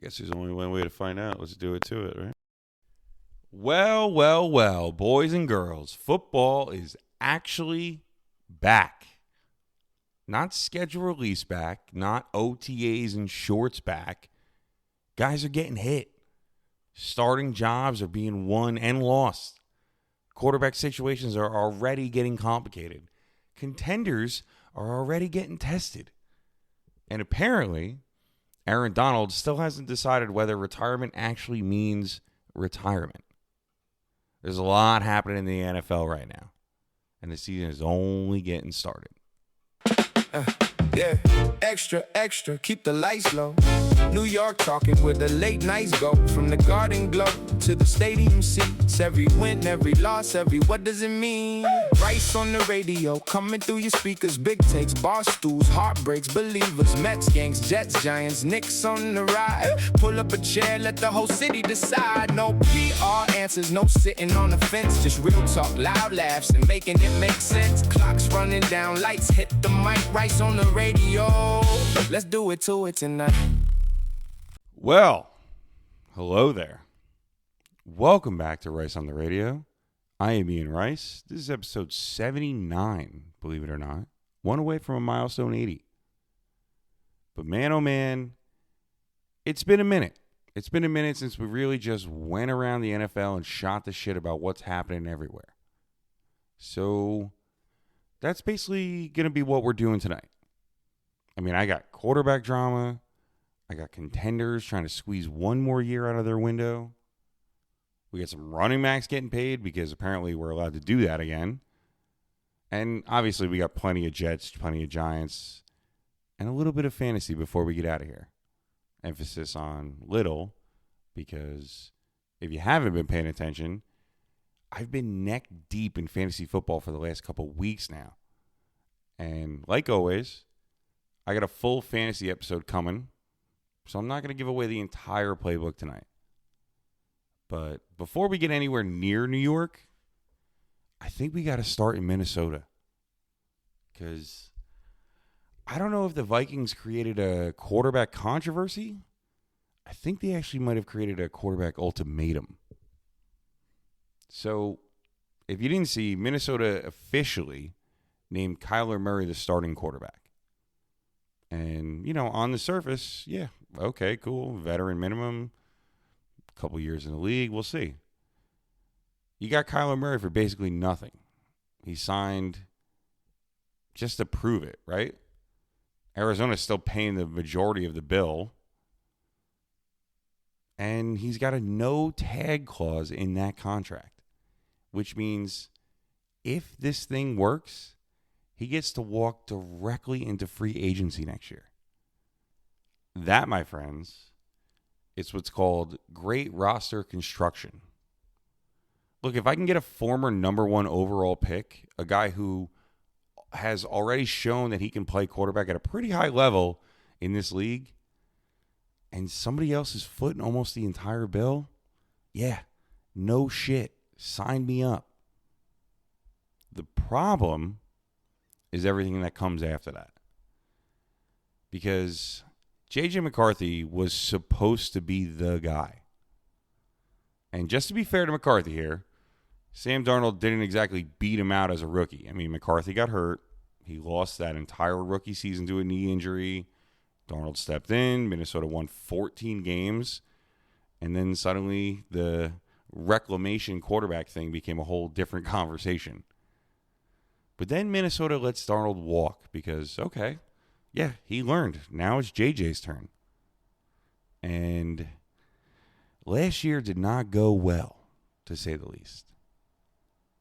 guess there's only one way to find out. Let's do it to it, right? Well, boys and girls, football is actually back. Not schedule release back, not OTAs and shorts back. Guys are getting hit. Starting jobs are being won and lost. Quarterback situations are already getting complicated. Contenders are already getting tested. And apparently, Aaron Donald still hasn't decided whether retirement actually means retirement. There's a lot happening in the NFL right now. And the season is only getting started. Yeah, extra, keep the lights low. New York talking where the late nights go. From the Garden Globe to the stadium seats. Every win, every loss, what does it mean? Rice on the radio, coming through your speakers. Big takes, bar stools, heartbreaks, believers. Mets, gangs, Jets, Giants, Knicks on the ride. Pull up a chair, let the whole city decide. No PR answers, no sitting on the fence. Just real talk, loud laughs, and making it make sense. Clocks running down, lights hit the mic. Rice on the radio, let's do it to it tonight. Well, hello there. Welcome back to Rice on the Radio. I am Ian Rice. This is episode 79, believe it or not. One away from a milestone 80. But man, oh man, it's been a minute. It's been a minute since we really just went around the NFL and shot the shit about what's happening everywhere. So that's basically going to be what we're doing tonight. I mean, I got quarterback drama. I got contenders trying to squeeze one more year out of their window. We got some running backs getting paid because apparently we're allowed to do that again. And obviously we got plenty of Jets, plenty of Giants, and a little bit of fantasy before we get out of here. Emphasis on little, because if you haven't been paying attention, I've been neck deep in fantasy football for the last couple weeks now. And like always, I got a full fantasy episode coming, so I'm not going to give away the entire playbook tonight. But before we get anywhere near New York, I think we got to start in Minnesota. Because I don't know if the Vikings created a quarterback controversy. I think they actually might have created a quarterback ultimatum. So if you didn't see, Minnesota officially named Kyler Murray the starting quarterback. And, you know, on the surface, yeah, okay, cool. Veteran minimum, a couple years in the league, we'll see. You got Kyler Murray for basically nothing. He signed just to prove it, right? Arizona's still paying the majority of the bill. And he's got a no-tag clause in that contract, which means if this thing works, he gets to walk directly into free agency next year. That, my friends, is what's called great roster construction. Look, if I can get a former number one overall pick, a guy who has already shown that he can play quarterback at a pretty high level in this league, and somebody else is footing almost the entire bill, yeah, no shit, sign me up. The problem is everything that comes after that. Because J.J. McCarthy was supposed to be the guy. And just to be fair to McCarthy here, Sam Darnold didn't exactly beat him out as a rookie. I mean, McCarthy got hurt. He lost that entire rookie season to a knee injury. Darnold stepped in. Minnesota won 14 games. And then suddenly the reclamation quarterback thing became a whole different conversation. But then Minnesota lets Darnold walk because, okay, yeah, he learned. Now it's JJ's turn. And last year did not go well, to say the least.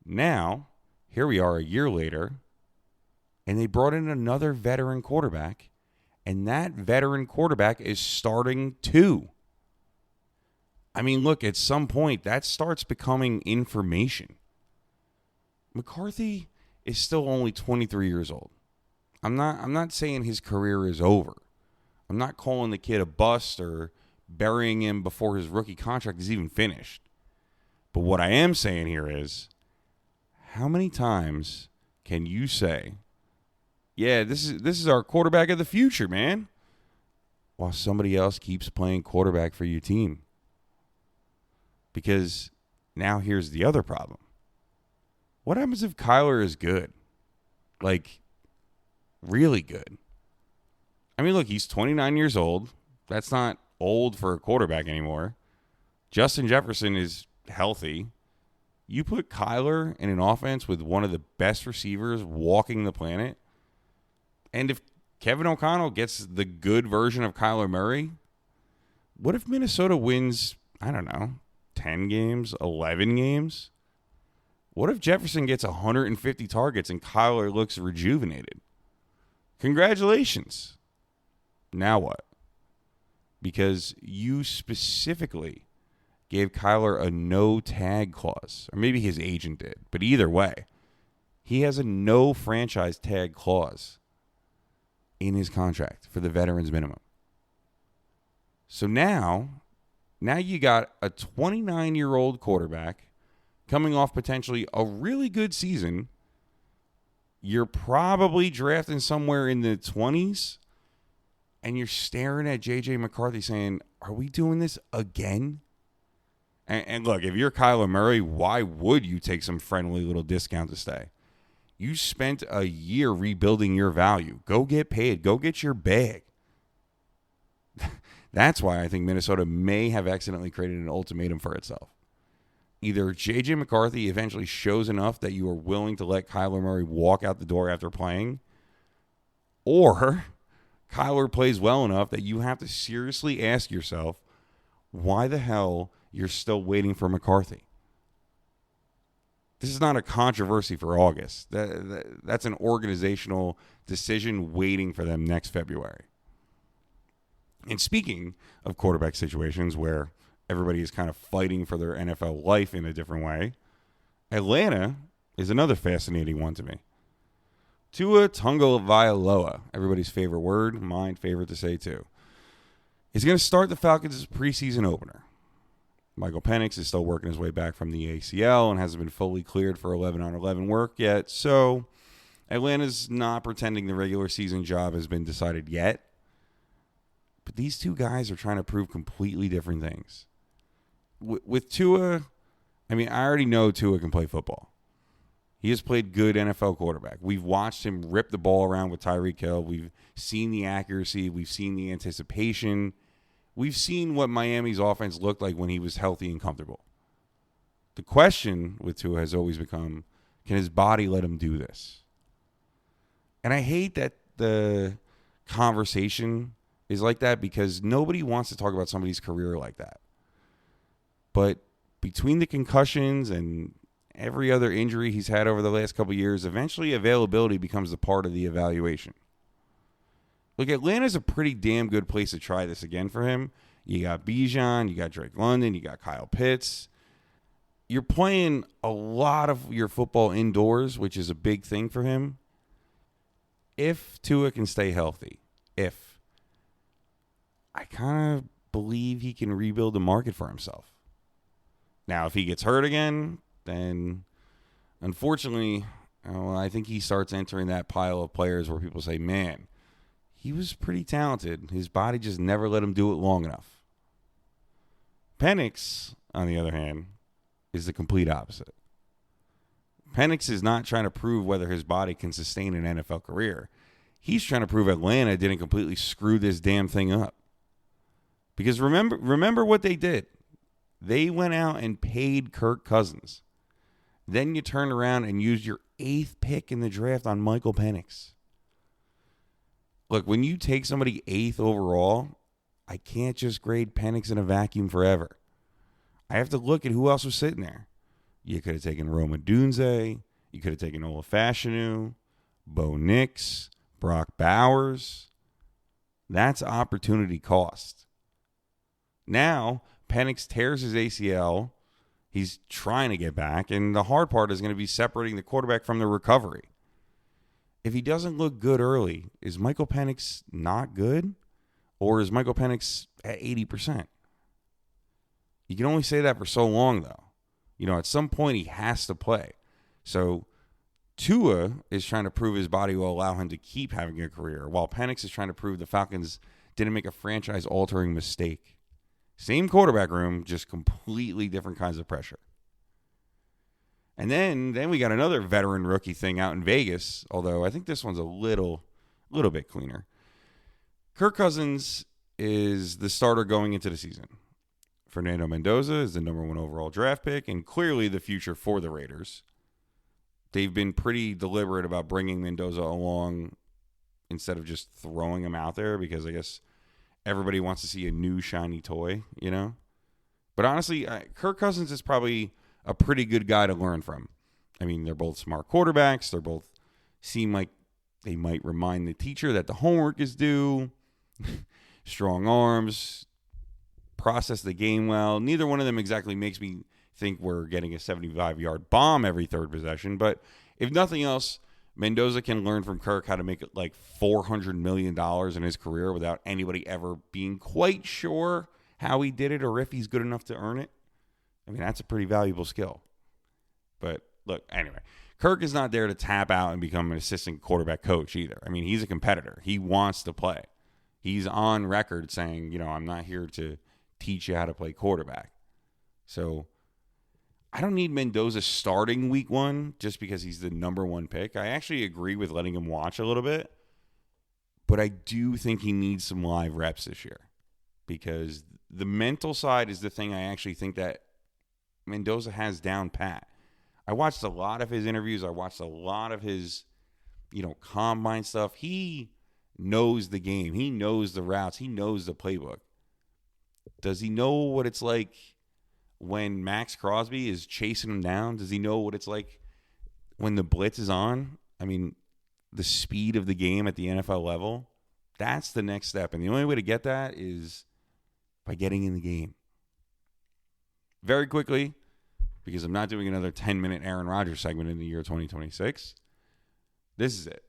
Now, here we are a year later, and they brought in another veteran quarterback, and that veteran quarterback is starting too. I mean, look, at some point, that starts becoming information. McCarthy is still only 23 years old. I'm not saying his career is over. I'm not calling the kid a bust or burying him before his rookie contract is even finished. But what I am saying here is, how many times can you say, yeah, this is our quarterback of the future, man? while somebody else keeps playing quarterback for your team. Because now here's the other problem. What happens if Kyler is good? Like, really good? I mean, look, he's 29 years old. That's not old for a quarterback anymore. Justin Jefferson is healthy. You put Kyler in an offense with one of the best receivers walking the planet, and if Kevin O'Connell gets the good version of Kyler Murray, what if Minnesota wins, I don't know, 10 games, 11 games? What if Jefferson gets 150 targets and Kyler looks rejuvenated? Congratulations. Now what? Because you specifically gave Kyler a no-tag clause. Or maybe his agent did. But either way, he has a no franchise tag clause in his contract for the veterans minimum. So now you got a 29-year-old quarterback coming off potentially a really good season. You're probably drafting somewhere in the 20s, and you're staring at J.J. McCarthy saying, are we doing this again? And look, if you're Kyler Murray, why would you take some friendly little discount to stay? You spent a year rebuilding your value. Go get paid. Go get your bag. That's why I think Minnesota may have accidentally created an ultimatum for itself. Either J.J. McCarthy eventually shows enough that you are willing to let Kyler Murray walk out the door after playing, or Kyler plays well enough that you have to seriously ask yourself, why the hell you're still waiting for McCarthy? This is not a controversy for August. That's an organizational decision waiting for them next February. And speaking of quarterback situations where everybody is kind of fighting for their NFL life in a different way, Atlanta is another fascinating one to me. Tua Tagovailoa, everybody's favorite word, mine favorite to say too, is going to start the Falcons' preseason opener. Michael Penix is still working his way back from the ACL and hasn't been fully cleared for 11-on-11 work yet, so Atlanta's not pretending the regular season job has been decided yet. But these two guys are trying to prove completely different things. With Tua, I mean, I already know Tua can play football. He has played good NFL quarterback. We've watched him rip the ball around with Tyreek Hill. We've seen the accuracy. We've seen the anticipation. We've seen what Miami's offense looked like when he was healthy and comfortable. The question with Tua has always become, can his body let him do this? And I hate that the conversation is like that because nobody wants to talk about somebody's career like that. But between the concussions and every other injury he's had over the last couple of years, eventually availability becomes a part of the evaluation. Look, Atlanta's a pretty damn good place to try this again for him. You got Bijan, you got Drake London, you got Kyle Pitts. You're playing a lot of your football indoors, which is a big thing for him. If Tua can stay healthy, I kind of believe he can rebuild the market for himself. Now, if he gets hurt again, then unfortunately, I think he starts entering that pile of players where people say, man, he was pretty talented. His body just never let him do it long enough. Penix, on the other hand, is the complete opposite. Penix is not trying to prove whether his body can sustain an NFL career. He's trying to prove Atlanta didn't completely screw this damn thing up. Because remember what they did. They went out and paid Kirk Cousins. Then you turned around and used your 8th pick in the draft on Michael Penix. Look, when you take somebody 8th overall, I can't just grade Penix in a vacuum forever. I have to look at who else was sitting there. You could have taken Rome Odunze. You could have taken Ola Fashanu, Bo Nix, Brock Bowers. That's opportunity cost. Now, Penix tears his ACL. He's trying to get back, and the hard part is going to be separating the quarterback from the recovery. If he doesn't look good early, is Michael Penix not good? Or is Michael Penix at 80%? You can only say that for so long, though. At some point, he has to play. So Tua is trying to prove his body will allow him to keep having a career, while Penix is trying to prove the Falcons didn't make a franchise-altering mistake. Same quarterback room, just completely different kinds of pressure. And then we got another veteran rookie thing out in Vegas, although I think this one's a little bit cleaner. Kirk Cousins is the starter going into the season. Fernando Mendoza is the number 1 overall draft pick and clearly the future for the Raiders. They've been pretty deliberate about bringing Mendoza along instead of just throwing him out there because I guess everybody wants to see a new shiny toy, you know? But honestly, Kirk Cousins is probably a pretty good guy to learn from. I mean, they're both smart quarterbacks. They're both seem like they might remind the teacher that the homework is due. Strong arms, process the game well. Neither one of them exactly makes me think we're getting a 75-yard bomb every third possession. But if nothing else, Mendoza can learn from Kirk how to make it like $400 million in his career without anybody ever being quite sure how he did it or if he's good enough to earn it. I mean, that's a pretty valuable skill. But look, anyway, Kirk is not there to tap out and become an assistant quarterback coach either. I mean, he's a competitor. He wants to play. He's on record saying, I'm not here to teach you how to play quarterback. So I don't need Mendoza starting week 1 just because he's the number 1 pick. I actually agree with letting him watch a little bit. But I do think he needs some live reps this year because the mental side is the thing I actually think that Mendoza has down pat. I watched a lot of his interviews. I watched a lot of his, combine stuff. He knows the game. He knows the routes. He knows the playbook. Does he know what it's like when Max Crosby is chasing him down? Does he know what it's like when the blitz is on? I mean, the speed of the game at the NFL level, that's the next step. And the only way to get that is by getting in the game. Very quickly, because I'm not doing another 10-minute Aaron Rodgers segment in the year 2026, this is it.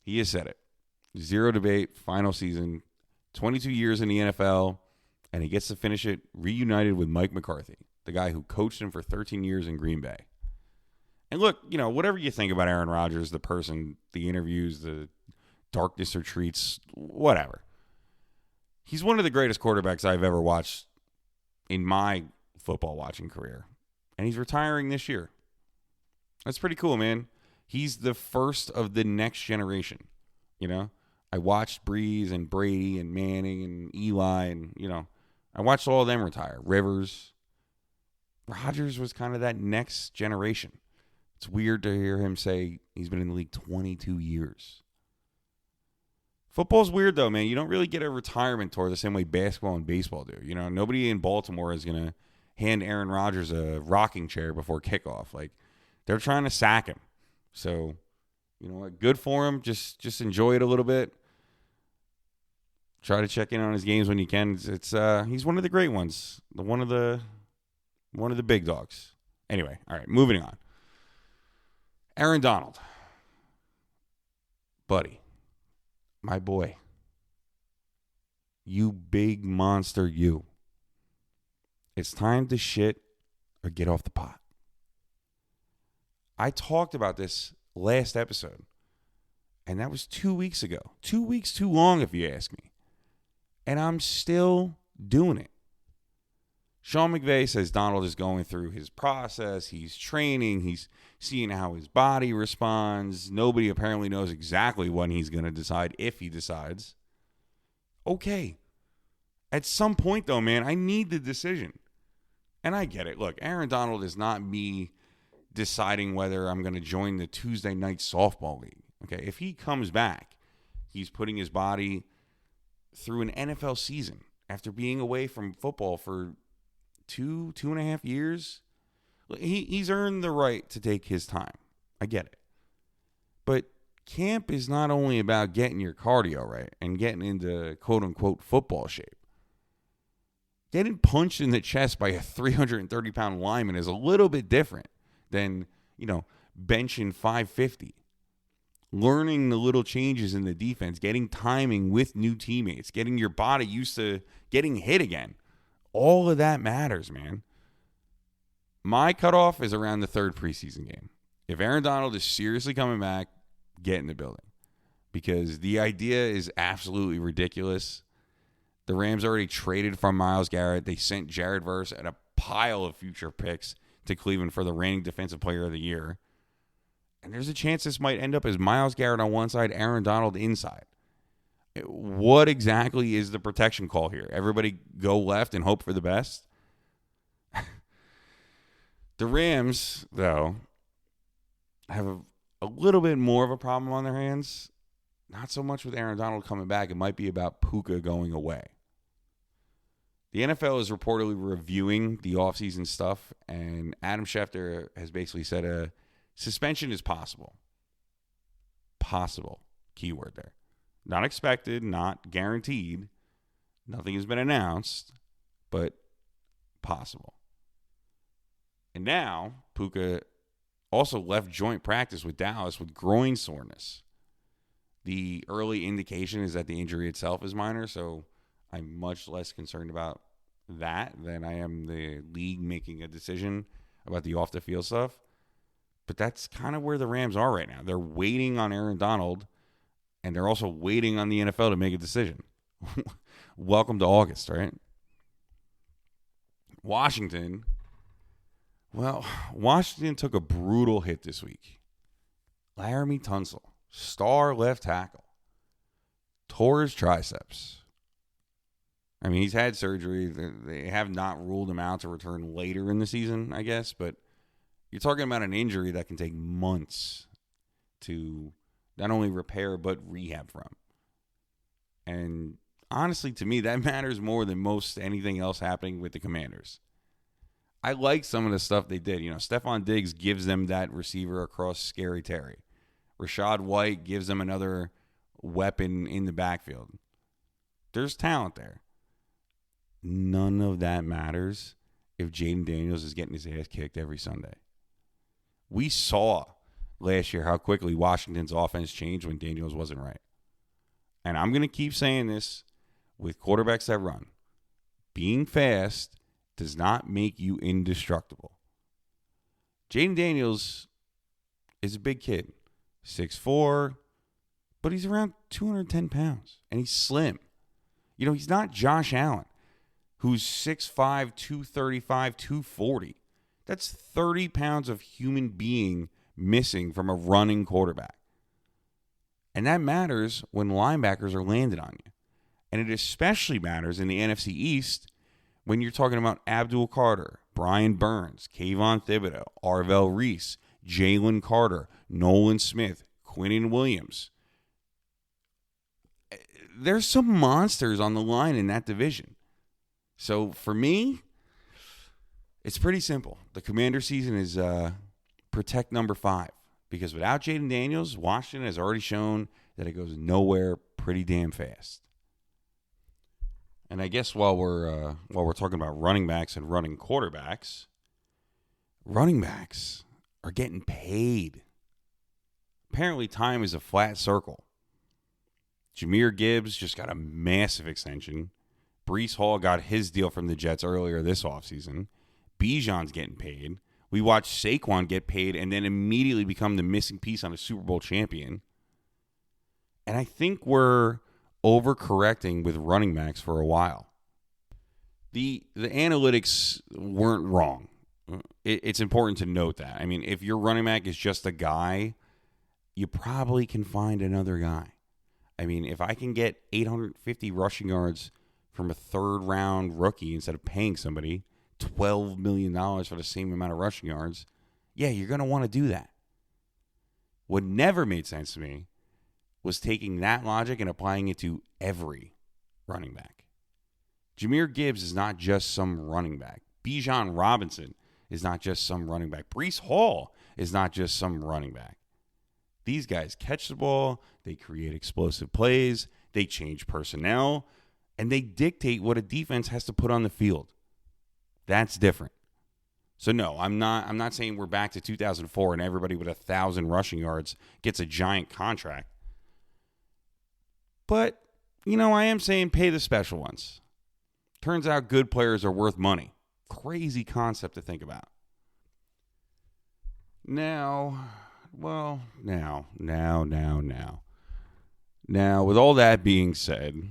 He has said it. 0 debate, final season, 22 years in the NFL, and he gets to finish it reunited with Mike McCarthy, the guy who coached him for 13 years in Green Bay. And look, whatever you think about Aaron Rodgers, the person, the interviews, the darkness retreats, whatever. He's one of the greatest quarterbacks I've ever watched in my football watching career. And he's retiring this year. That's pretty cool, man. He's the first of the next generation. I watched Breeze and Brady and Manning and Eli and, I watched all of them retire. Rivers. Rodgers was kind of that next generation. It's weird to hear him say he's been in the league 22 years. Football's weird, though, man. You don't really get a retirement tour the same way basketball and baseball do. Nobody in Baltimore is going to hand Aaron Rodgers a rocking chair before kickoff. Like, they're trying to sack him. So, good for him. Just enjoy it a little bit. Try to check in on his games when you can. He's one of the great ones. One of the big dogs. Anyway, all right, moving on. Aaron Donald. Buddy. My boy. You big monster, you. It's time to shit or get off the pot. I talked about this last episode, and that was 2 weeks ago. 2 weeks too long, if you ask me. And I'm still doing it. Sean McVay says Donald is going through his process. He's training. He's seeing how his body responds. Nobody apparently knows exactly when he's going to decide, if he decides. Okay. At some point, though, man, I need the decision. And I get it. Look, Aaron Donald is not me deciding whether I'm going to join the Tuesday night softball league. Okay, if he comes back, he's putting his body through an NFL season after being away from football for two and a half years. He's earned the right to take his time. I get it. But camp is not only about getting your cardio right and getting into quote-unquote football shape. Getting punched in the chest by a 330-pound lineman is a little bit different than, benching 550. Learning the little changes in the defense, getting timing with new teammates, getting your body used to getting hit again. All of that matters, man. My cutoff is around the third preseason game. If Aaron Donald is seriously coming back, get in the building. because the idea is absolutely ridiculous. The Rams already traded from Myles Garrett. They sent Jared Verse and a pile of future picks to Cleveland for the reigning Defensive Player of the Year. And there's a chance this might end up as Myles Garrett on one side, Aaron Donald inside. What exactly is the protection call here? Everybody go left and hope for the best? The Rams, though, have a little bit more of a problem on their hands. Not so much with Aaron Donald coming back. It might be about Puka going away. The NFL is reportedly reviewing the offseason stuff, and Adam Schefter has basically said a suspension is possible. Possible. Keyword there. Not expected, not guaranteed. Nothing has been announced, but possible. And now, Puka also left joint practice with Dallas with groin soreness. The early indication is that the injury itself is minor, so I'm much less concerned about that than I am the league making a decision about the off-the-field stuff. But that's kind of where the Rams are right now. They're waiting on Aaron Donald, and they're also waiting on the NFL to make a decision. Welcome to August, right? Washington took a brutal hit this week. Laramie Tunsil, star left tackle, tore his triceps. I mean, he's had surgery. They have not ruled him out to return later in the season, I guess. But you're talking about an injury that can take months to not only repair but rehab from. And honestly, to me, that matters more than most anything else happening with the Commanders. I like some of the stuff they did. You know, Stephon Diggs gives them that receiver across Scary Terry. Rashad White gives them another weapon in the backfield. There's talent there. None of that matters if Jayden Daniels is getting his ass kicked every Sunday. We saw last year how quickly Washington's offense changed when Daniels wasn't right. And I'm going to keep saying this with quarterbacks that run. Being fast does not make you indestructible. Jayden Daniels is a big kid. 6'4", but he's around 210 pounds, and he's slim. You know, he's not Josh Allen, who's 6'5", 235, 240. That's 30 pounds of human being missing from a running quarterback. And that matters when linebackers are landed on you. And it especially matters in the NFC East when you're talking about Abdul Carter, Brian Burns, Kayvon Thibodeau, Arvell Reese, Jalen Carter, Nolan Smith, Quinnen Williams. There's some monsters on the line in that division. So for me, it's pretty simple. The Commander season is protect number 5. Because without Jayden Daniels, Washington has already shown that it goes nowhere pretty damn fast. And I guess while we're talking about running backs and running quarterbacks, running backs are getting paid. Apparently, time is a flat circle. Jahmyr Gibbs just got a massive extension. Breece Hall got his deal from the Jets earlier this offseason. Bijan's getting paid. We watched Saquon get paid and then immediately become the missing piece on a Super Bowl champion. And I think we're overcorrecting with running backs for a while. The analytics weren't wrong. It's important to note that. I mean, if your running back is just a guy, you probably can find another guy. I mean, if I can get 850 rushing yards from a third-round rookie instead of paying somebody $12 million for the same amount of rushing yards, yeah, you're going to want to do that. What never made sense to me was taking that logic and applying it to every running back. Jahmyr Gibbs is not just some running back. Bijan Robinson is not just some running back. Breece Hall is not just some running back. These guys catch the ball, they create explosive plays, they change personnel, and they dictate what a defense has to put on the field. That's different. So no, I'm not saying we're back to 2004 and everybody with 1,000 rushing yards gets a giant contract. But, you know, I am saying pay the special ones. Turns out good players are worth money. Crazy concept to think about. Now. Now, with all that being said,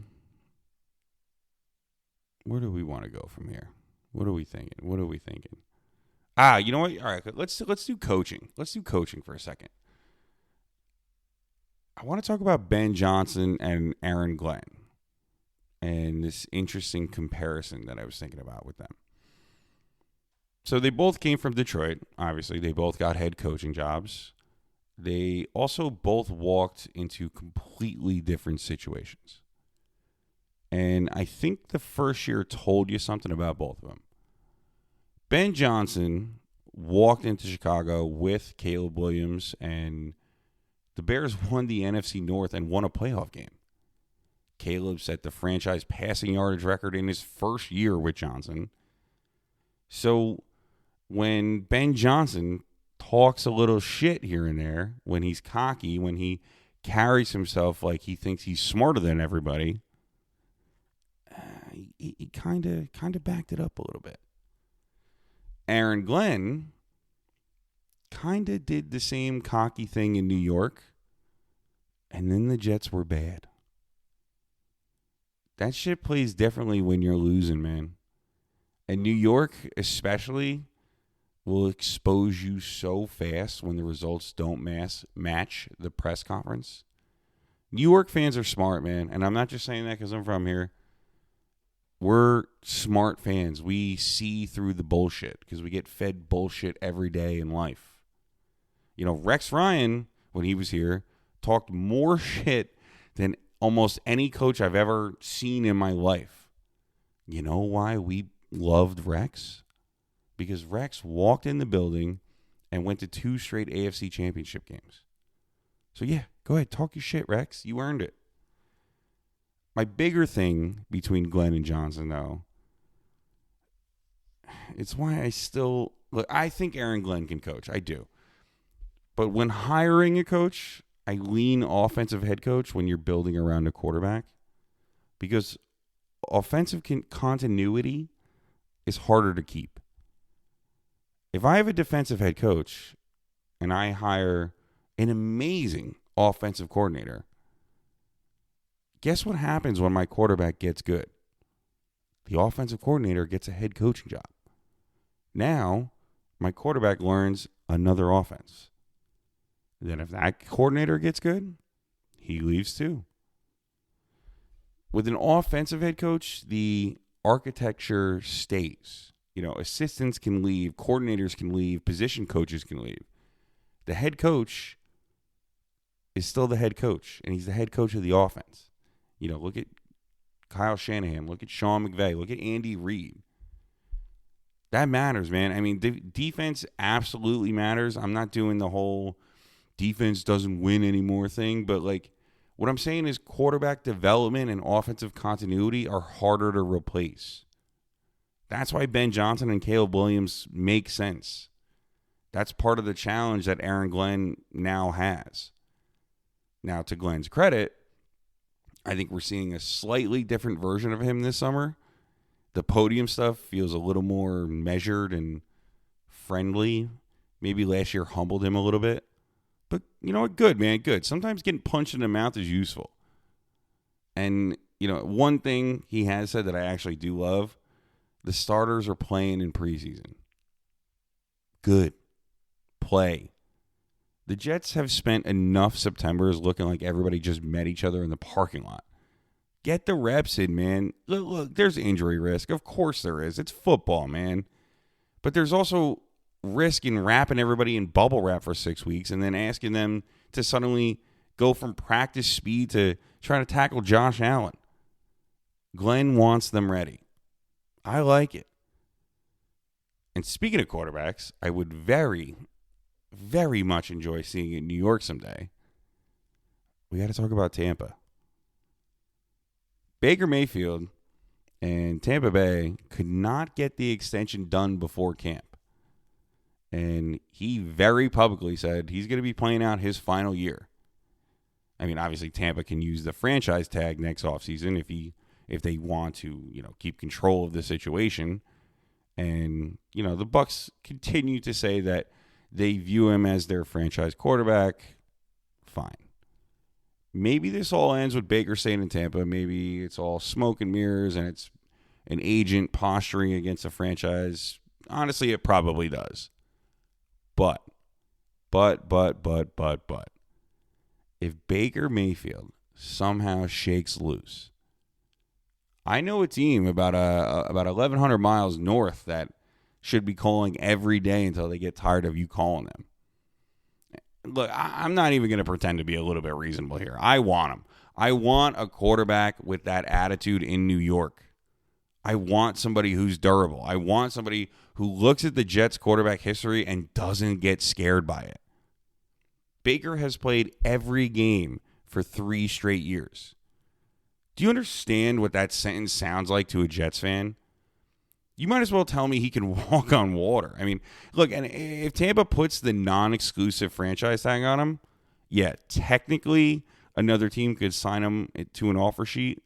where do we want to go from here? What are we thinking? You know what? All right, let's do coaching. Let's do coaching for a second. I want to talk about Ben Johnson and Aaron Glenn and this interesting comparison that I was thinking about with them. So they both came from Detroit. Obviously, they both got head coaching jobs. They also both walked into completely different situations. And I think the first year told you something about both of them. Ben Johnson walked into Chicago with Caleb Williams, and the Bears won the NFC North and won a playoff game. Caleb set the franchise passing yardage record in his first year with Johnson. So when Ben Johnson talks a little shit here and there, when he's cocky, when he carries himself like he thinks he's smarter than everybody, he kind of backed it up a little bit. Aaron Glenn kind of did the same cocky thing in New York, and then the Jets were bad. That shit plays differently when you're losing, man. And New York especially will expose you so fast when the results don't match the press conference. New York fans are smart, man. And I'm not just saying that because I'm from here. We're smart fans. We see through the bullshit because we get fed bullshit every day in life. You know, Rex Ryan, when he was here, talked more shit than almost any coach I've ever seen in my life. You know why we loved Rex? Because Rex walked in the building and went to 2 straight AFC championship games. So yeah, go ahead, talk your shit, Rex. You earned it. My bigger thing between Glenn and Johnson, though, it's why I think Aaron Glenn can coach. I do. But when hiring a coach, I lean offensive head coach when you're building around a quarterback. Because offensive continuity is harder to keep. If I have a defensive head coach and I hire an amazing offensive coordinator, guess what happens when my quarterback gets good? The offensive coordinator gets a head coaching job. Now, my quarterback learns another offense. Then if that coordinator gets good, he leaves too. With an offensive head coach, the architecture stays. You know, assistants can leave, coordinators can leave, position coaches can leave. The head coach is still the head coach, and he's the head coach of the offense. You know, look at Kyle Shanahan, look at Sean McVay, look at Andy Reid. That matters, man. I mean, defense absolutely matters. I'm not doing the whole defense doesn't win anymore thing, but like what I'm saying is quarterback development and offensive continuity are harder to replace. That's why Ben Johnson and Caleb Williams make sense. That's part of the challenge that Aaron Glenn now has. Now, to Glenn's credit, I think we're seeing a slightly different version of him this summer. The podium stuff feels a little more measured and friendly. Maybe last year humbled him a little bit. But you know what? Good, man. Good. Sometimes getting punched in the mouth is useful. And, you know, one thing he has said that I actually do love, the starters are playing in preseason. Good. Play. The Jets have spent enough Septembers looking like everybody just met each other in the parking lot. Get the reps in, man. Look, there's injury risk. Of course there is. It's football, man. But there's also risk in wrapping everybody in bubble wrap for 6 weeks and then asking them to suddenly go from practice speed to trying to tackle Josh Allen. Glenn wants them ready. I like it. And speaking of quarterbacks, I would very, very much enjoy seeing it in New York someday. We got to talk about Tampa. Baker Mayfield and Tampa Bay could not get the extension done before camp. And he very publicly said he's going to be playing out his final year. I mean, obviously Tampa can use the franchise tag next offseason if they want to, you know, keep control of the situation. And, you know, the Bucs continue to say that they view him as their franchise quarterback. Fine. Maybe this all ends with Baker staying in Tampa. Maybe it's all smoke and mirrors and it's an agent posturing against a franchise. Honestly, it probably does. But. If Baker Mayfield somehow shakes loose, I know a team about 1,100 miles north that should be calling every day until they get tired of you calling them. Look, I'm not even going to pretend to be a little bit reasonable here. I want him. I want a quarterback with that attitude in New York. I want somebody who's durable. I want somebody who looks at the Jets' quarterback history and doesn't get scared by it. Baker has played every game for 3 straight years. Do you understand what that sentence sounds like to a Jets fan? You might as well tell me he can walk on water. I mean, look, and if Tampa puts the non-exclusive franchise tag on him, yeah, technically another team could sign him to an offer sheet.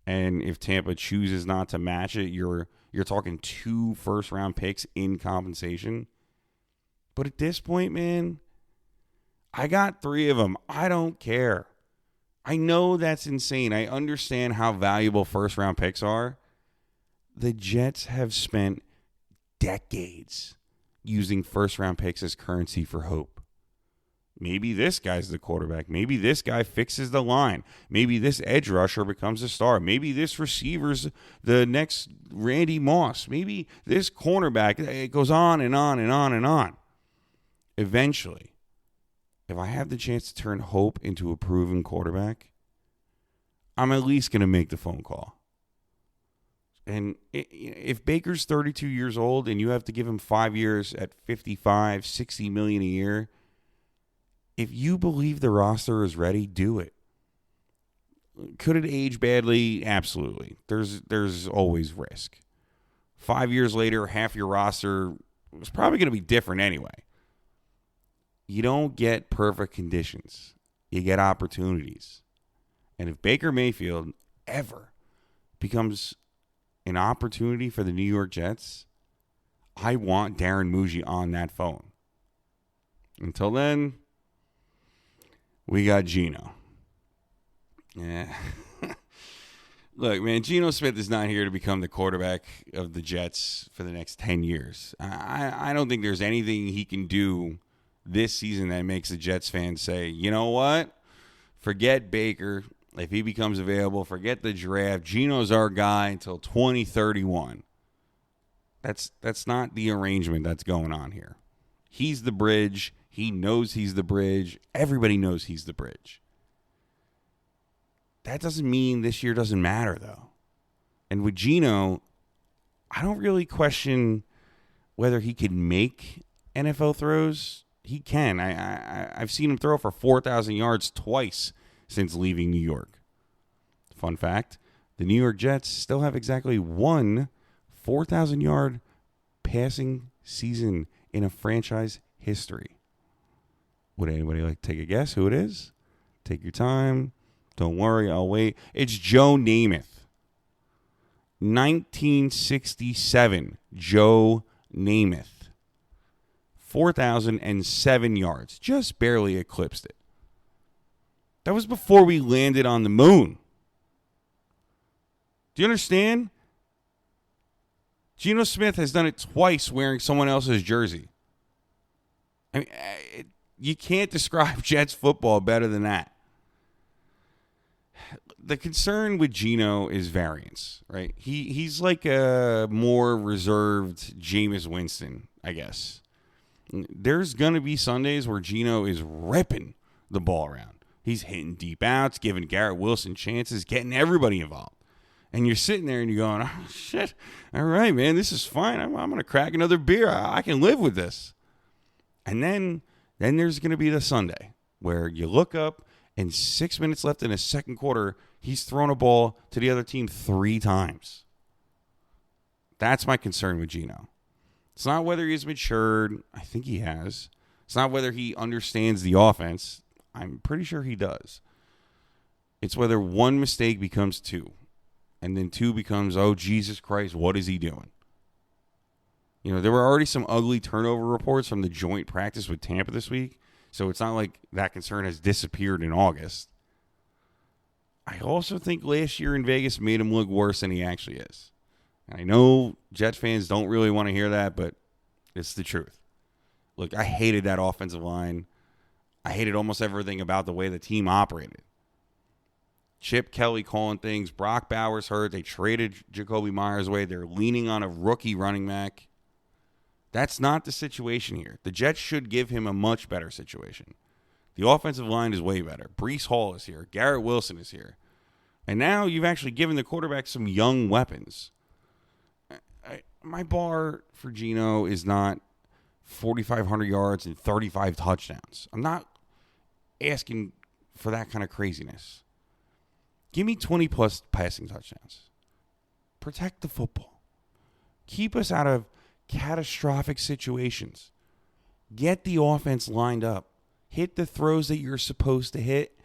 And if Tampa chooses not to match it, you're talking 2 first-round picks in compensation. But at this point, man, I got 3 of them. I don't care. I know that's insane. I understand how valuable first-round picks are. The Jets have spent decades using first-round picks as currency for hope. Maybe this guy's the quarterback. Maybe this guy fixes the line. Maybe this edge rusher becomes a star. Maybe this receiver's the next Randy Moss. Maybe this cornerback. It goes on and on and on and on. Eventually, if I have the chance to turn hope into a proven quarterback, I'm at least going to make the phone call. And if Baker's 32 years old and you have to give him 5 years at $55, $60 million a year, if you believe the roster is ready, do it. Could it age badly? Absolutely. There's always risk. 5 years later, half your roster is probably going to be different anyway. You don't get perfect conditions. You get opportunities. And if Baker Mayfield ever becomes an opportunity for the New York Jets, I want Darren Muji on that phone. Until then, we got Geno. Yeah. Look, man, Geno Smith is not here to become the quarterback of the Jets for the next 10 years. I don't think there's anything he can do this season that makes the Jets fans say, you know what? Forget Baker. If he becomes available, forget the draft. Geno's our guy until 2031. That's not the arrangement that's going on here. He's the bridge. He knows he's the bridge. Everybody knows he's the bridge. That doesn't mean this year doesn't matter, though. And with Geno, I don't really question whether he can make NFL throws. He can. I've seen him throw for 4,000 yards twice since leaving New York. Fun fact, the New York Jets still have exactly one 4,000-yard passing season in a franchise history. Would anybody like to take a guess who it is? Take your time. Don't worry, I'll wait. It's Joe Namath. 1967, Joe Namath. 4,007 yards. Just barely eclipsed it. That was before we landed on the moon. Do you understand? Geno Smith has done it twice wearing someone else's jersey. I mean, you can't describe Jets football better than that. The concern with Geno is variance, right? He's like a more reserved Jameis Winston, I guess. There's going to be Sundays where Geno is ripping the ball around. He's hitting deep outs, giving Garrett Wilson chances, getting everybody involved. And you're sitting there and you're going, oh, shit, all right, man, this is fine. I'm going to crack another beer. I can live with this. And then there's going to be the Sunday where you look up and 6 minutes left in the second quarter, he's thrown a ball to the other team 3 times. That's my concern with Geno. It's not whether he's matured. I think he has. It's not whether he understands the offense. I'm pretty sure he does. It's whether one mistake becomes 2. And then 2 becomes, oh, Jesus Christ, what is he doing? You know, there were already some ugly turnover reports from the joint practice with Tampa this week. So it's not like that concern has disappeared in August. I also think last year in Vegas made him look worse than he actually is. And I know Jets fans don't really want to hear that, but it's the truth. Look, I hated that offensive line. I hated almost everything about the way the team operated. Chip Kelly calling things. Brock Bowers hurt. They traded Jacoby Myers away. They're leaning on a rookie running back. That's not the situation here. The Jets should give him a much better situation. The offensive line is way better. Breece Hall is here. Garrett Wilson is here. And now you've actually given the quarterback some young weapons. My bar for Geno is not 4,500 yards and 35 touchdowns. I'm not asking for that kind of craziness. Give me 20-plus passing touchdowns. Protect the football. Keep us out of catastrophic situations. Get the offense lined up. Hit the throws that you're supposed to hit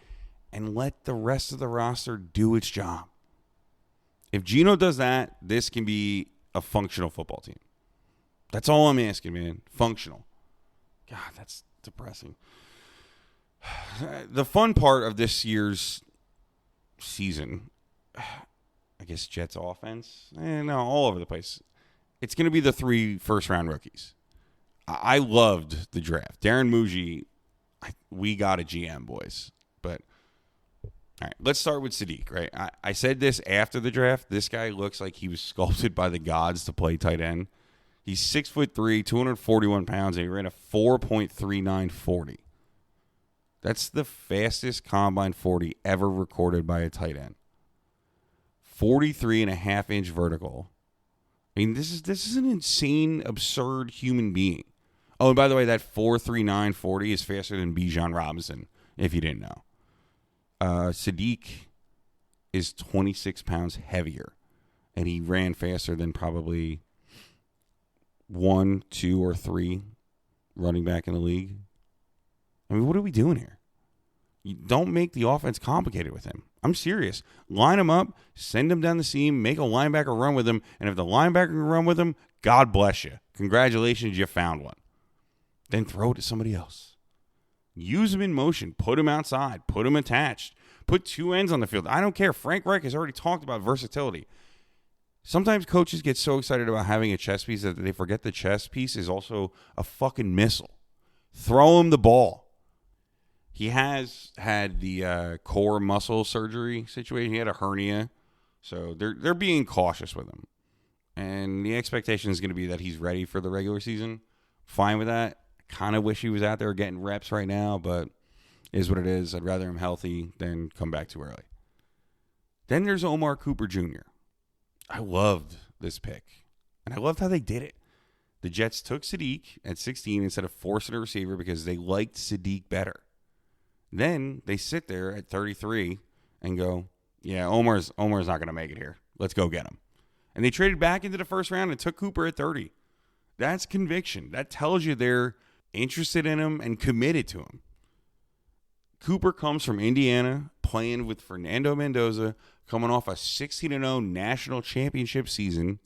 and let the rest of the roster do its job. If Geno does that, this can be a functional football team. That's all I'm asking, man. Functional. God, that's depressing. The fun part of this year's season, I guess Jets offense, no, all over the place. It's going to be the 3 first-round rookies. I loved the draft. Darren Muji, we got a GM, boys. But, all right, let's start with Sadiq, right? I said this after the draft. This guy looks like he was sculpted by the gods to play tight end. He's 6'3", 241 pounds, and he ran a 4.39 40. That's the fastest combine 40 ever recorded by a tight end. 43.5-inch vertical. I mean, this is an insane, absurd human being. Oh, and by the way, that 4.39 40 is faster than Bijan Robinson, if you didn't know. Sadiq is 26 pounds heavier, and he ran faster than probably 1, 2, or 3 running back in the league. I mean, what are we doing here? You don't make the offense complicated with him. I'm serious. Line him up, send him down the seam, make a linebacker run with him, and if the linebacker can run with him, God bless you. Congratulations, you found one. Then throw it to somebody else. Use him in motion. Put him outside. Put him attached. Put 2 ends on the field. I don't care. Frank Reich has already talked about versatility. Sometimes coaches get so excited about having a chess piece that they forget the chess piece is also a fucking missile. Throw him the ball. He has had the core muscle surgery situation. He had a hernia. So they're being cautious with him. And the expectation is going to be that he's ready for the regular season. Fine with that. Kind of wish he was out there getting reps right now, but is what it is. I'd rather him healthy than come back too early. Then there's Omar Cooper Jr. I loved this pick. And I loved how they did it. The Jets took Sadiq at 16 instead of forcing a receiver because they liked Sadiq better. Then they sit there at 33 and go, yeah, Omar's not going to make it here. Let's go get him. And they traded back into the first round and took Cooper at 30. That's conviction. That tells you they're interested in him and committed to him. Cooper comes from Indiana, playing with Fernando Mendoza, coming off a 16-0 national championship season.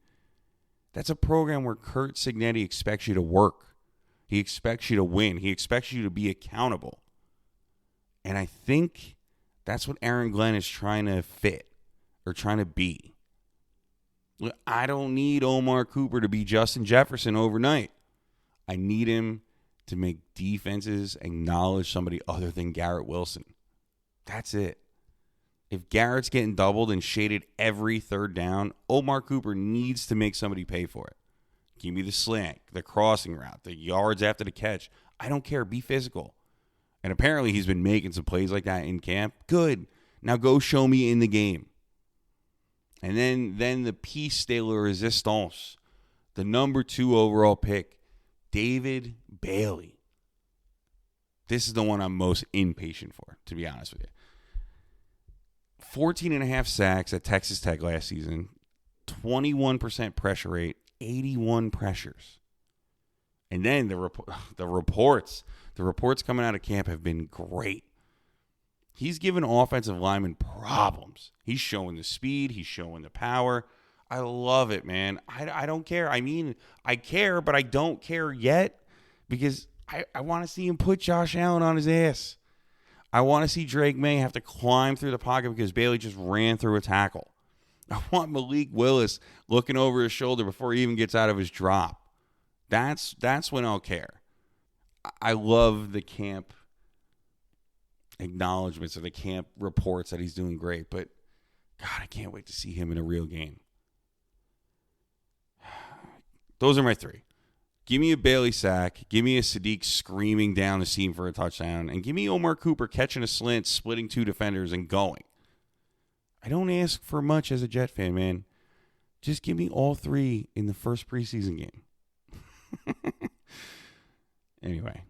That's a program where Curt Cignetti expects you to work. He expects you to win. He expects you to be accountable. And I think that's what Aaron Glenn is trying to fit or trying to be. Look, I don't need Omar Cooper to be Justin Jefferson overnight. I need him to make defenses acknowledge somebody other than Garrett Wilson. That's it. If Garrett's getting doubled and shaded every third down, Omar Cooper needs to make somebody pay for it. Give me the slant, the crossing route, the yards after the catch. I don't care. Be physical. And apparently he's been making some plays like that in camp. Good. Now go show me in the game. And then the piece de la resistance, the number 2 overall pick, David Bailey. This is the one I'm most impatient for, to be honest with you. 14.5 sacks at Texas Tech last season, 21% pressure rate, 81 pressures. And then the reports coming out of camp have been great. He's given offensive linemen problems. He's showing the speed. He's showing the power. I love it, man. I don't care. I mean, I care, but I don't care yet because I want to see him put Josh Allen on his ass. I want to see Drake May have to climb through the pocket because Bailey just ran through a tackle. I want Malik Willis looking over his shoulder before he even gets out of his drop. That's when I'll care. I love the camp acknowledgments or the camp reports that he's doing great, but God, I can't wait to see him in a real game. Those are my three. Give me a Bailey sack. Give me a Sadiq screaming down the seam for a touchdown. And give me Omar Cooper catching a slant, splitting two defenders, and going. I don't ask for much as a Jet fan, man. Just give me all three in the first preseason game. Anyway,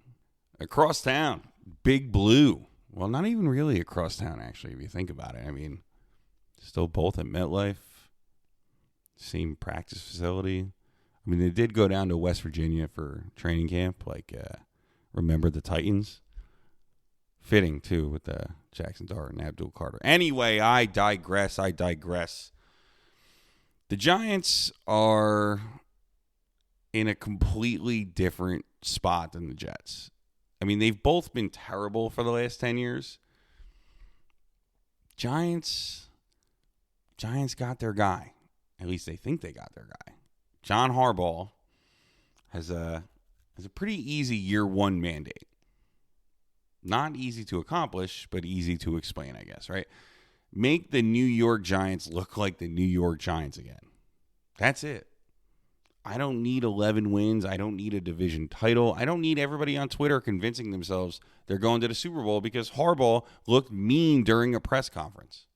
across town, Big Blue. Well, not even really across town, actually, if you think about it. I mean, still both at MetLife. Same practice facility. I mean, they did go down to West Virginia for training camp, remember the Titans? Fitting, too, with Jaxson Dart and Abdul Carter. Anyway, I digress. The Giants are in a completely different spot than the Jets. I mean, they've both been terrible for the last 10 years. Giants got their guy. At least they think they got their guy. John Harbaugh has a pretty easy year one mandate. Not easy to accomplish, but easy to explain, I guess, right? Make the New York Giants look like the New York Giants again. That's it. I don't need 11 wins. I don't need a division title. I don't need everybody on Twitter convincing themselves they're going to the Super Bowl because Harbaugh looked mean during a press conference.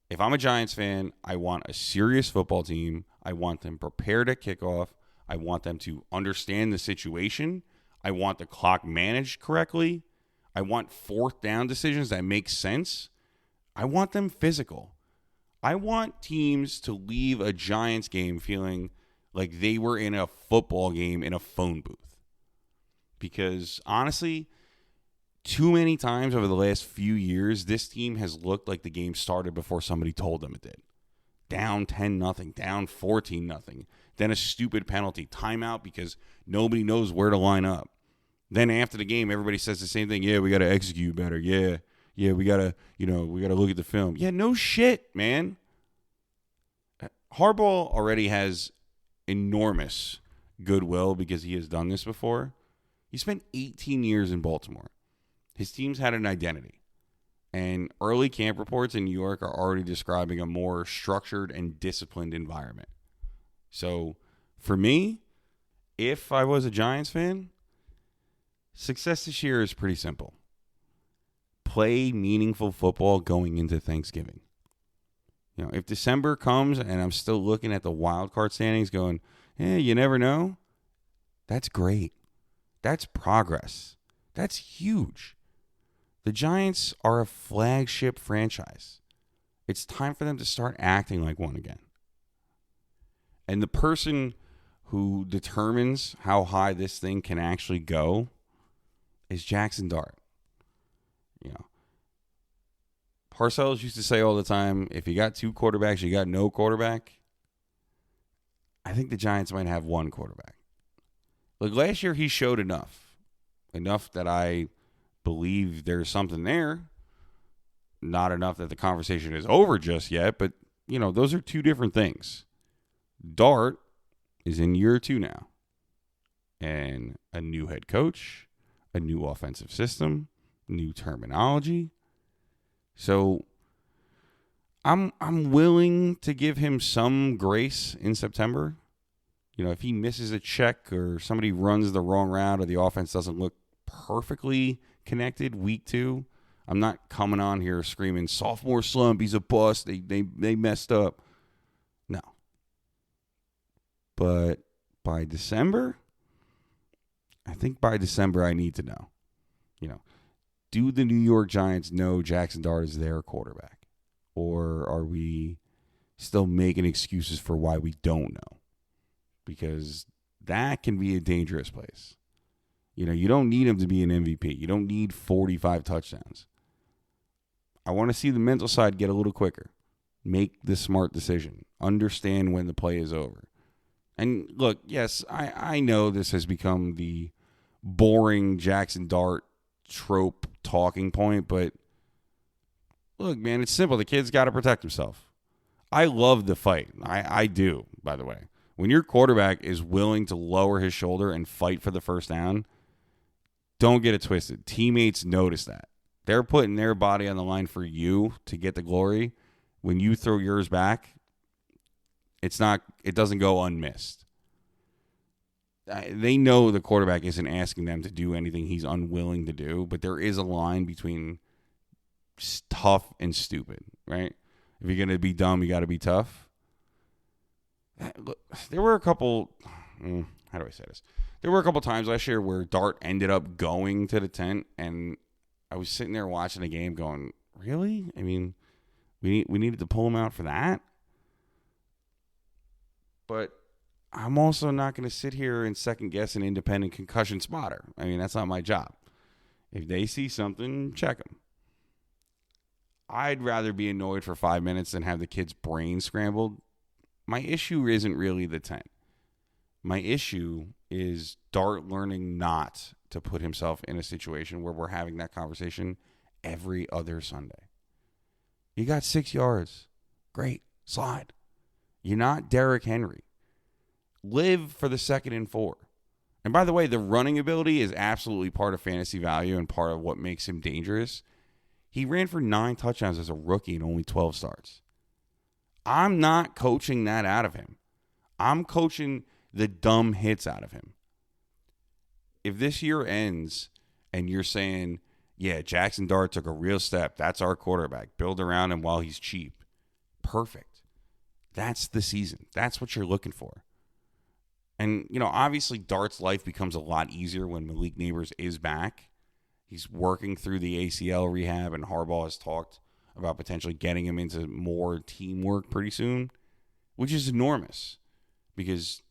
If I'm a Giants fan, I want a serious football team. I want them prepared at kickoff. I want them to understand the situation. I want the clock managed correctly. I want fourth down decisions that make sense. I want them physical. I want teams to leave a Giants game feeling like they were in a football game in a phone booth. Because honestly, too many times over the last few years, this team has looked like the game started before somebody told them it did. Down 10-0, down 14-0. Then a stupid penalty, timeout because nobody knows where to line up. Then after the game, everybody says the same thing. Yeah, we got to execute better. Yeah, we got to, we got to look at the film. Yeah, no shit, man. Harbaugh already has enormous goodwill because he has done this before. He spent 18 years in Baltimore. His team's had an identity. And early camp reports in New York are already describing a more structured and disciplined environment. So, for me, if I was a Giants fan, success this year is pretty simple. Play meaningful football going into Thanksgiving. If December comes and I'm still looking at the wild card standings going, you never know, that's great. That's progress. That's huge. The Giants are a flagship franchise. It's time for them to start acting like one again. And the person who determines how high this thing can actually go is Jaxson Dart. Parcells used to say all the time, if you got two quarterbacks, you got no quarterback. I think the Giants might have one quarterback. Like last year, he showed enough that I believe there's something there. Not enough that the conversation is over just yet, but, those are two different things. Dart is in year 2 now. And a new head coach, a new offensive system, new terminology. So I'm willing to give him some grace in September. If he misses a check or somebody runs the wrong route or the offense doesn't look perfectly connected week 2, I'm not coming on here screaming, sophomore slump, he's a bust, they messed up. No. But by December, I think by December I need to know. Do the New York Giants know Jaxson Dart is their quarterback? Or are we still making excuses for why we don't know? Because that can be a dangerous place. You don't need him to be an MVP. You don't need 45 touchdowns. I want to see the mental side get a little quicker. Make the smart decision. Understand when the play is over. And look, yes, I know this has become the boring Jaxson Dart trope talking point, but look, man, it's simple. The kid's got to protect himself. I love the fight. I do, by the way. When your quarterback is willing to lower his shoulder and fight for the first down, don't get it twisted. Teammates notice that. They're putting their body on the line for you to get the glory. When you throw yours back, it doesn't go unmissed. They know the quarterback isn't asking them to do anything he's unwilling to do, but there is a line between tough and stupid, right? If you're going to be dumb, you got to be tough. Look, there were a couple, how do I say this? There were a couple times last year where Dart ended up going to the tent, and I was sitting there watching the game going, really? I mean, we needed to pull him out for that? But I'm also not going to sit here and second-guess an independent concussion spotter. I mean, that's not my job. If they see something, check them. I'd rather be annoyed for 5 minutes than have the kid's brain scrambled. My issue isn't really the tent. My issue is Dart learning not to put himself in a situation where we're having that conversation every other Sunday. You got 6 yards. Great. Slide. You're not Derrick Henry. Live for the 2nd and 4. And by the way, the running ability is absolutely part of fantasy value and part of what makes him dangerous. He ran for 9 touchdowns as a rookie and only 12 starts. I'm not coaching that out of him. I'm coaching the dumb hits out of him. If this year ends and you're saying, yeah, Jaxson Dart took a real step, that's our quarterback, build around him while he's cheap, perfect. That's the season. That's what you're looking for. And, obviously Dart's life becomes a lot easier when Malik Nabers is back. He's working through the ACL rehab, and Harbaugh has talked about potentially getting him into more teamwork pretty soon, which is enormous because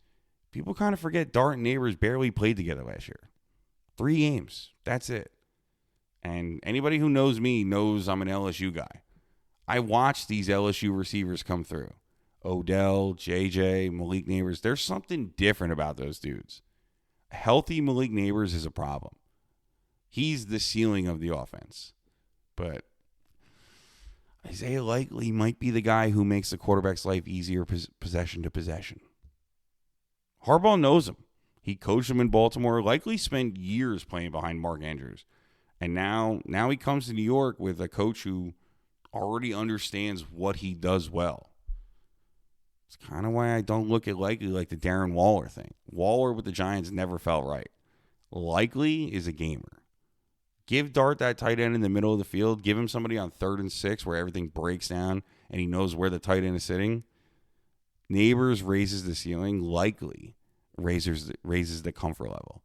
people kind of forget Dart and Nabers barely played together last year. 3 games. That's it. And anybody who knows me knows I'm an LSU guy. I watch these LSU receivers come through. Odell, J.J, Malik Nabers. There's something different about those dudes. Healthy Malik Nabers is a problem. He's the ceiling of the offense. But Isaiah Likely might be the guy who makes the quarterback's life easier possession to possession. Harbaugh knows him. He coached him in Baltimore. Likely spent years playing behind Mark Andrews. And now he comes to New York with a coach who already understands what he does well. It's kind of why I don't look at Likely like the Darren Waller thing. Waller with the Giants never felt right. Likely is a gamer. Give Dart that tight end in the middle of the field. Give him somebody on 3rd and 6 where everything breaks down and he knows where the tight end is sitting. Nabers raises the ceiling. Likely raises the comfort level.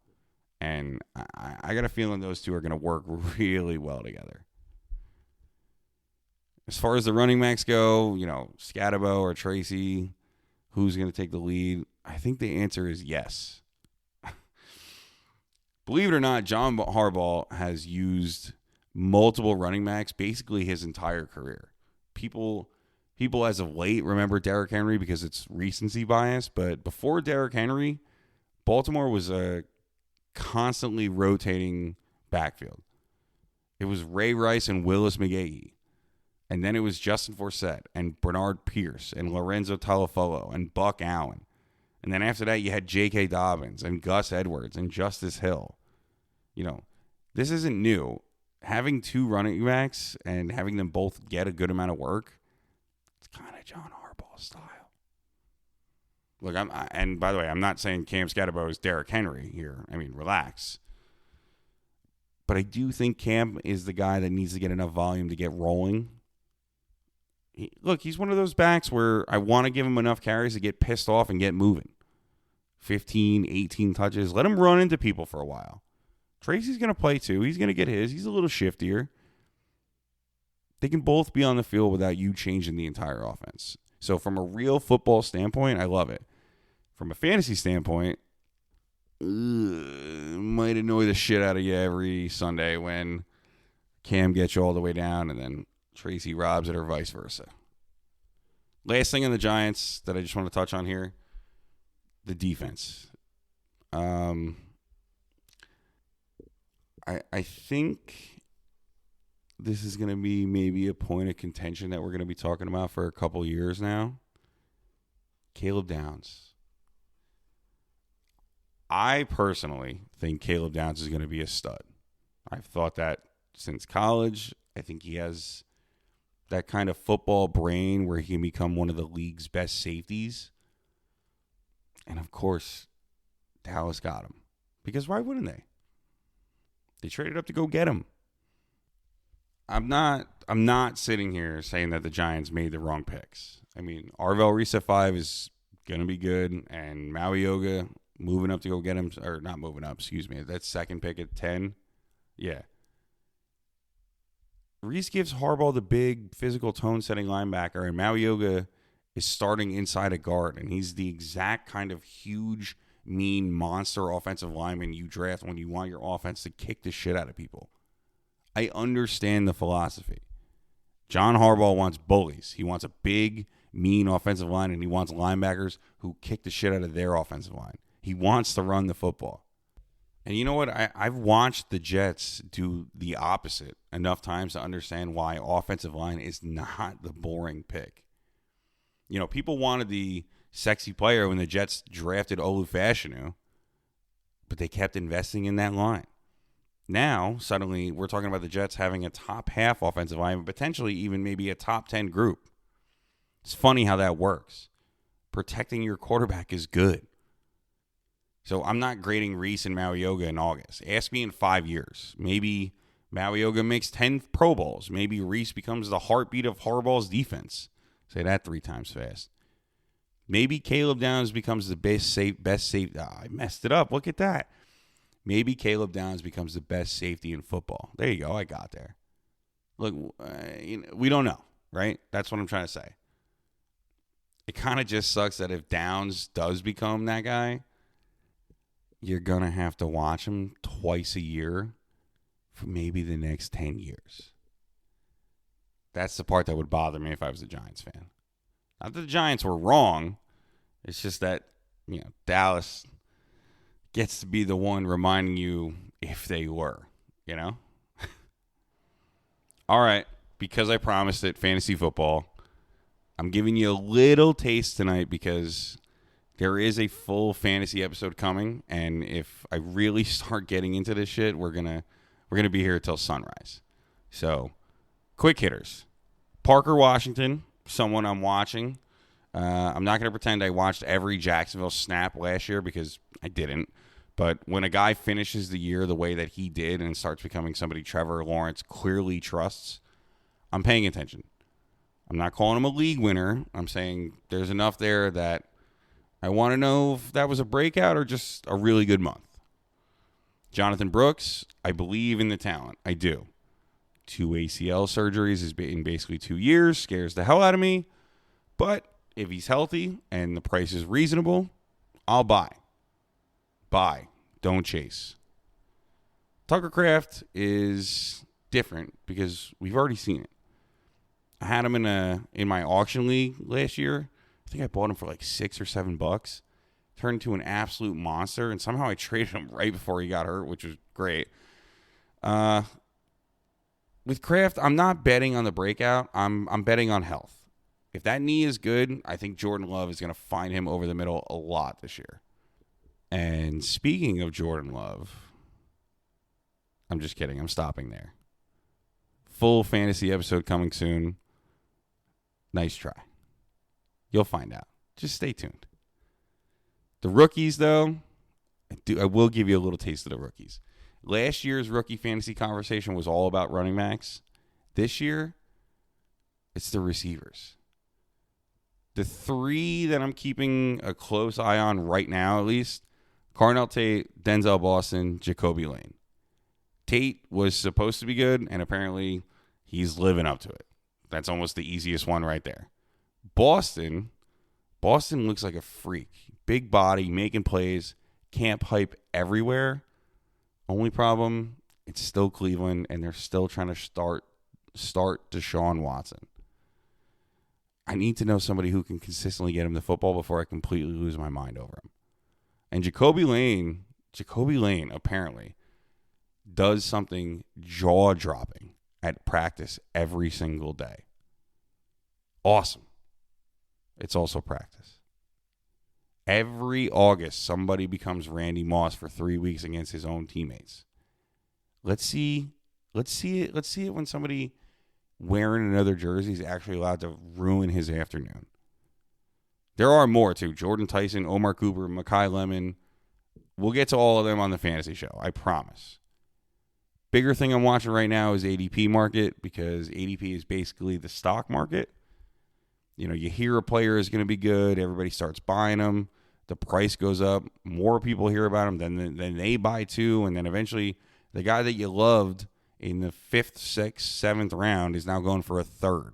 And I got a feeling those two are going to work really well together. As far as the running backs go, Skattebo or Tracy, who's going to take the lead? I think the answer is yes. Believe it or not, John Harbaugh has used multiple running backs basically his entire career. People as of late remember Derrick Henry because it's recency bias, but before Derrick Henry, Baltimore was a constantly rotating backfield. It was Ray Rice and Willis McGahee. And then it was Justin Forsett and Bernard Pierce and Lorenzo Talafolo and Buck Allen. And then after that, you had J.K. Dobbins and Gus Edwards and Justice Hill. This isn't new. Having 2 running backs and having them both get a good amount of work, it's kind of John Harbaugh's style. Look, and by the way, I'm not saying Cam Skattebo is Derrick Henry here. I mean, relax. But I do think Cam is the guy that needs to get enough volume to get rolling. He's one of those backs where I want to give him enough carries to get pissed off and get moving. 15, 18 touches. Let him run into people for a while. Tracy's going to play too. He's going to get his. He's a little shiftier. They can both be on the field without you changing the entire offense. So from a real football standpoint, I love it. From a fantasy standpoint, might annoy the shit out of you every Sunday when Cam gets you all the way down and then Tracy robs it or vice versa. Last thing on the Giants that I just want to touch on here, the defense. I think this is going to be maybe a point of contention that we're going to be talking about for a couple years now. Caleb Downs. I personally think Caleb Downs is going to be a stud. I've thought that since college. I think he has that kind of football brain where he can become one of the league's best safeties. And of course, Dallas got him. Because why wouldn't they? They traded up to go get him. I'm not sitting here saying that the Giants made the wrong picks. I mean, Arvell Reese at 5 is going to be good, and Maui Yoga moving up to go get him, or not moving up, excuse me, that second pick at 10. Yeah. Reese gives Harbaugh the big physical tone-setting linebacker, and Maui Yoga is starting inside a guard, and he's the exact kind of huge, mean, monster offensive lineman you draft when you want your offense to kick the shit out of people. I understand the philosophy. John Harbaugh wants bullies. He wants a big, mean offensive line, and he wants linebackers who kick the shit out of their offensive line. He wants to run the football. And you know what? I've watched the Jets do the opposite enough times to understand why offensive line is not the boring pick. You know, people wanted the sexy player when the Jets drafted Olu Fashanu, but they kept investing in that line. Now, suddenly, we're talking about the Jets having a top half offensive line, but potentially even maybe a top 10 group. It's funny how that works. Protecting your quarterback is good. So I'm not grading Reese and Maui Yoga in August. Ask me in 5 years. Maybe Maui Yoga makes 10 Pro Bowls. Maybe Reese becomes the heartbeat of Harbaugh's defense. Say that 3 times fast. Maybe Caleb Downs becomes the best safe. I messed it up. Look at that. Maybe Caleb Downs becomes the best safety in football. There you go. I got there. Look, we don't know, right? That's what I'm trying to say. It kind of just sucks that if Downs does become that guy, you're going to have to watch him twice a year for maybe the next 10 years. That's the part that would bother me if I was a Giants fan. Not that the Giants were wrong. It's just that, Dallas gets to be the one reminding you if they were, All right, because I promised it, fantasy football, I'm giving you a little taste tonight because there is a full fantasy episode coming, and if I really start getting into this shit, we're gonna be here till sunrise. So, quick hitters. Parker Washington, someone I'm watching. I'm not going to pretend I watched every Jacksonville snap last year because I didn't. But when a guy finishes the year the way that he did and starts becoming somebody Trevor Lawrence clearly trusts, I'm paying attention. I'm not calling him a league winner. I'm saying there's enough there that I want to know if that was a breakout or just a really good month. Jonathon Brooks, I believe in the talent. I do. 2 ACL surgeries is in basically 2 years. Scares the hell out of me. But if he's healthy and the price is reasonable, I'll buy. Buy. Don't chase. Tucker Kraft is different because we've already seen it. I had him in my auction league last year. I think I bought him for like $6 or $7. Turned into an absolute monster, and somehow I traded him right before he got hurt, which was great. With Kraft, I'm not betting on the breakout. I'm betting on health. If that knee is good, I think Jordan Love is going to find him over the middle a lot this year. And speaking of Jordan Love, I'm just kidding. I'm stopping there. Full fantasy episode coming soon. Nice try. You'll find out. Just stay tuned. The rookies, though, I will give you a little taste of the rookies. Last year's rookie fantasy conversation was all about running backs. This year, it's the receivers. The 3 that I'm keeping a close eye on right now, at least, Carnell Tate, Denzel Boston, Jacoby Lane. Tate was supposed to be good, and apparently he's living up to it. That's almost the easiest one right there. Boston looks like a freak. Big body, making plays, camp hype everywhere. Only problem, it's still Cleveland, and they're still trying to start Deshaun Watson. I need to know somebody who can consistently get him the football before I completely lose my mind over him. And Jacoby Lane apparently does something jaw-dropping at practice every single day. Awesome. It's also practice. Every August, somebody becomes Randy Moss for 3 weeks against his own teammates. Let's see it when somebody wearing another jersey is actually allowed to ruin his afternoon. There are more, too. Jordan Tyson, Omar Cooper, Mekhi Lemon. We'll get to all of them on the fantasy show. I promise. Bigger thing I'm watching right now is ADP market, because ADP is basically the stock market. You know, you hear a player is going to be good. Everybody starts buying them. The price goes up. More people hear about them. Then they buy too. And then eventually the guy that you loved in the 5th, 6th, 7th round is now going for a 3rd.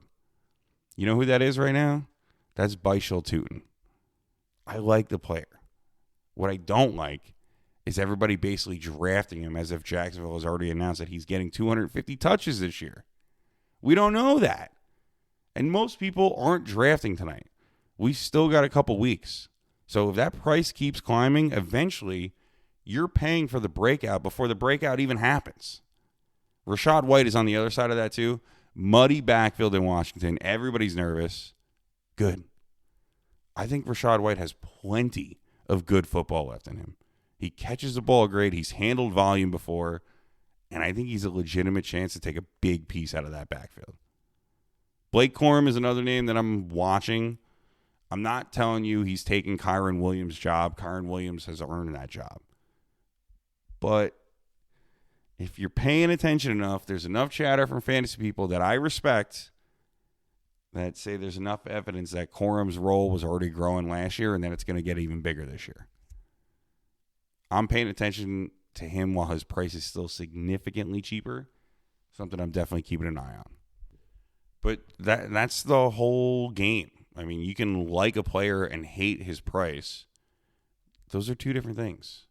You know who that is right now? That's Bhayshul Tuten. I like the player. What I don't like is everybody basically drafting him as if Jacksonville has already announced that he's getting 250 touches this year. We don't know that. And most people aren't drafting tonight. We still got a couple weeks. So if that price keeps climbing, eventually you're paying for the breakout before the breakout even happens. Rachaad White is on the other side of that too. Muddy backfield in Washington. Everybody's nervous. Good. I think Rachaad White has plenty of good football left in him. He catches the ball great. He's handled volume before. And I think he's a legitimate chance to take a big piece out of that backfield. Blake Corum is another name that I'm watching. I'm not telling you he's taking Kyron Williams' job. Kyron Williams has earned that job. But if you're paying attention enough, there's enough chatter from fantasy people that I respect that say there's enough evidence that Corum's role was already growing last year and that it's going to get even bigger this year. I'm paying attention to him while his price is still significantly cheaper. Something I'm definitely keeping an eye on. But that's the whole game. I mean, you can like a player and hate his price. Those are two different things.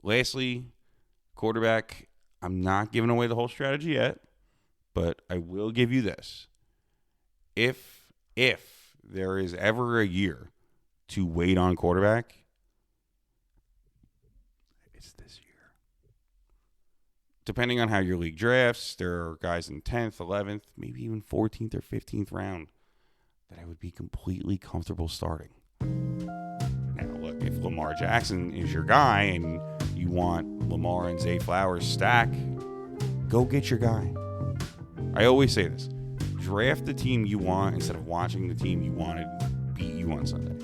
Lastly, quarterback, I'm not giving away the whole strategy yet, but I will give you this. If there is ever a year to wait on quarterback, it's this year. Depending on how your league drafts, there are guys in 10th, 11th, maybe even 14th or 15th round that I would be completely comfortable starting. Now, look, if Lamar Jackson is your guy and you want Lamar and Zay Flowers stack, go get your guy. I always say this. Draft the team you want instead of watching the team you wanted beat you on Sunday.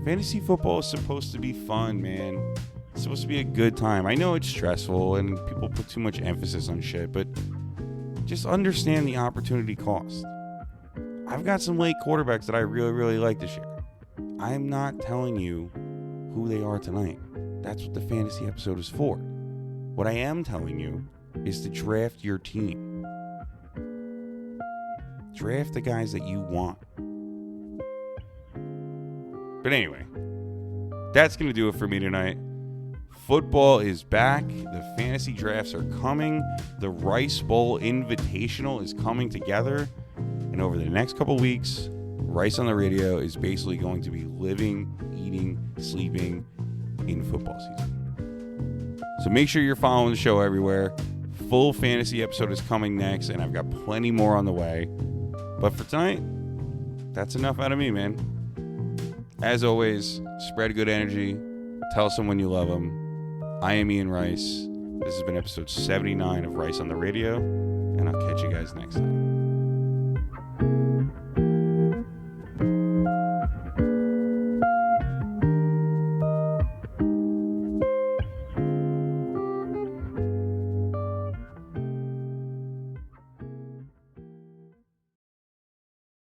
Fantasy football is supposed to be fun, man. It's supposed to be a good time. I know it's stressful and people put too much emphasis on shit, but just understand the opportunity cost. I've got some late quarterbacks that I really, really like this year. I'm not telling you who they are tonight. That's what the fantasy episode is for. What I am telling you is to draft your team. Draft the guys that you want. But anyway, that's going to do it for me tonight. Football is back. The fantasy drafts are coming. The Rice Bowl Invitational is coming together. And over the next couple weeks, Rice on the Radio is basically going to be living, eating, sleeping in football season. So make sure you're following the show everywhere. Full fantasy episode is coming next, and I've got plenty more on the way. But for tonight, that's enough out of me, man. As always, spread good energy. Tell someone you love them. I am Ian Rice. This has been episode 79 of Rice on the Radio, and I'll catch you guys next time.